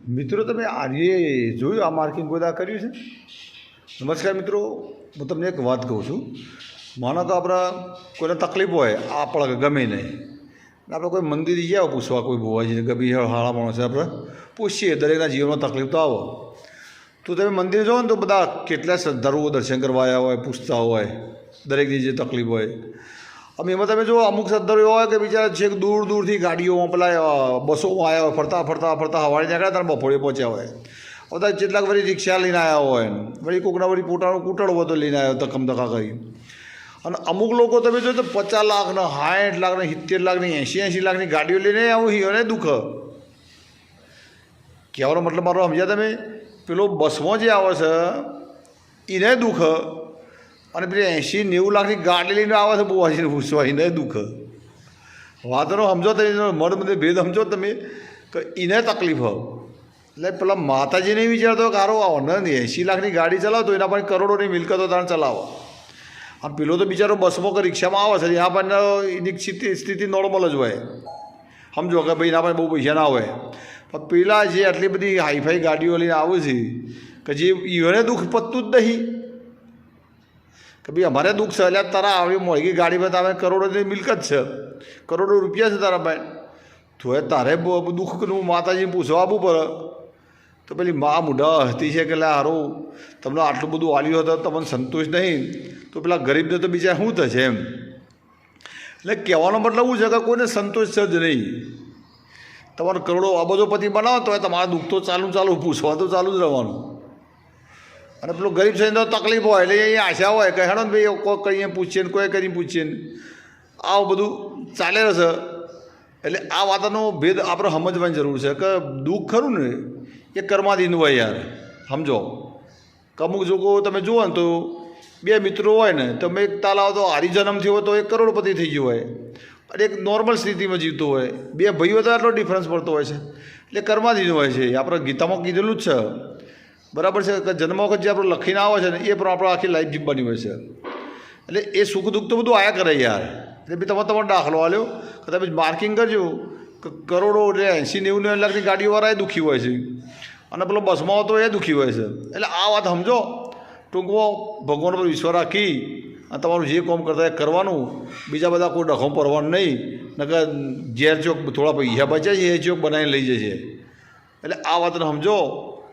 મિત્રો તમે આજે જોયું આ માર્કિંગ બધા કર્યું છે? નમસ્કાર મિત્રો, હું તમને એક વાત કહું છું. માનો કે આપણે કોઈને તકલીફ હોય, આપણે ગમે નહીં, આપણે કોઈ મંદિર ગયા પૂછવા કોઈ ભુવાજીને કે ભાઈ હાળા માણસ આપણે પૂછીએ, દરેકના જીવનમાં તકલીફ તો આવો. તો તમે મંદિર જાઓ ને તો બધા કેટલા શ્રદ્ધાળુઓ દર્શન કરવા આવ્યા હોય, પૂછતા હોય દરેકની જે તકલીફ હોય. અમે એમાં તમે જો અમુક શ્રદ્ધાળુ એવા હોય કે બિચારા છેક દૂર દૂરથી ગાડીઓમાં પેલા બસોમાં આવ્યા હોય, ફરતા હવાડી નીકળ્યા ત્યારે બપોરે પહોંચ્યા હોય. બધા કેટલાક વળી રિક્ષા લઈને આવ્યા હોય, વળી કોકના વળી પોતાનું કૂટડ હોય તો લઈને આવ્યો ધક્કમ ધક્કા કરી. અને અમુક લોકો તમે જો તો 50 લાખ ને 60 લાખ ને 70 લાખ ને 80 લાખની ગાડીઓ લઈને આવું હિયોને દુઃખ. કહેવાનો મતલબ મારો સમજ્યા તમે? પેલો બસમાં જે આવે છે એને દુઃખ, અને પેલી 80-90 લાખની ગાડી લઈને આવે છે બુવાજીને પૂછવા એને દુઃખ. વાતનો સમજો તમે, મળ બધે ભેદ સમજો તમે કે એને તકલીફ હોય. એટલે પેલા માતાજીને વિચારતો કે હારો આવો ને 80 લાખની ગાડી ચલાવતો એના પણ કરોડોની મિલકતો તાણે ચલાવો. આ પેલો તો બિચારો બસમાં કે રિક્ષામાં આવે છે, ત્યાં પણ એની સ્થિતિ નોર્મલ જ હોય. સમજો કે ભાઈ એના પણ બહુ પૈસા ના હોય. પણ પેલા જે આટલી બધી હાઈફાઈ ગાડીઓ લઈને આવે છે કે જે એને દુઃખ પતતું જ નહીં કે ભાઈ અમારે દુઃખ છે, એટલે તારા આવી મોંઘી ગાડીમાં તારે કરોડોની મિલકત છે, કરોડો રૂપિયા છે તારા ભાઈ, તો એ તારે દુઃખનું માતાજીને પૂછવા આપવું પડે. તો પેલી મા મુઢા હતી છે કે હારું તમને આટલું બધું આલ્યું હતો, તમને સંતોષ નહીં, તો પેલા ગરીબને તો બીજા શું થશે એમ. એટલે કહેવાનો મતલબ એવું છે કે કોઈને સંતોષ છે જ નહીં. તમારો કરોડો અબજોપતિ બનાવો તો તમારા દુઃખ તો ચાલુ પૂછવા તો ચાલુ જ રહેવાનું. અને પેલો ગરીબ છે તો તકલીફ હોય, એટલે અહીંયા આશા હોય કે હેડો ને ભાઈ કોઈ કંઈ પૂછીએ ને કોઈ કંઈ પૂછીએ ને આવું બધું ચાલે રહેશે. એટલે આ વાતનો ભેદ આપણે સમજવાની જરૂર છે કે દુઃખ ખરું ને એ કર્માધીન હોય યાર. સમજો કે અમુક લોકો તમે જુઓ ને તો બે મિત્રો હોય ને, તમે એક તાલાવ તો હારી જન્મ થયો હોય તો એક કરોડપતિ થઈ ગયો હોય, અને એક નોર્મલ સ્થિતિમાં જીવતો હોય. બે ભાઈઓ તો આટલો ડિફરન્સ પડતો હોય છે. એટલે કર્માધીન હોય છે. આપણે ગીતામાં કીધેલું જ છે, બરાબર છે કે જન્મ વખત જે આપણે લખીને આવે છે ને એ પણ આપણે આખી લાઈફ જીવવાની હોય છે. એટલે એ સુખ દુઃખ તો બધું આયા કરે યાર. એટલે બી તમારો દાખલો આલ્યો કે તમે માર્કિંગ કરજો કે કરોડો એટલે 80-90 લાખની ગાડીઓવાળા એ દુઃખી હોય છે, અને પેલો બસમાં આવતો એ દુઃખી હોય છે. એટલે આ વાત સમજો. ટૂંકમાં ભગવાન પર વિશ્વાસ રાખી અને તમારું જે કામ કરતા એ કરવાનું, બીજા બધા કોઈ ડખો પરવાનું નહીં. નકર ઝેર ચોક થોડા પૈસા બચ્યા છે એ ચોક બનાવીને લઈ જશે. એટલે આ વાતને સમજો.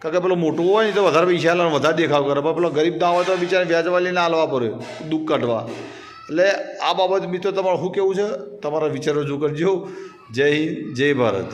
કારણ કે પેલો મોટું હોય ને તો વધારે પૈસા લે, વધારે દેખાવ કરે, પણ પેલો ગરીબ ના હોય તો બિચારા વ્યાજવા લઈને હાલવા પડે દુઃખ કાઢવા. એટલે આ બાબત મિત્રો તમારે શું કહેવું છે? તમારા વિચારો રજૂ કરજો. જય હિન્દ, જય ભારત.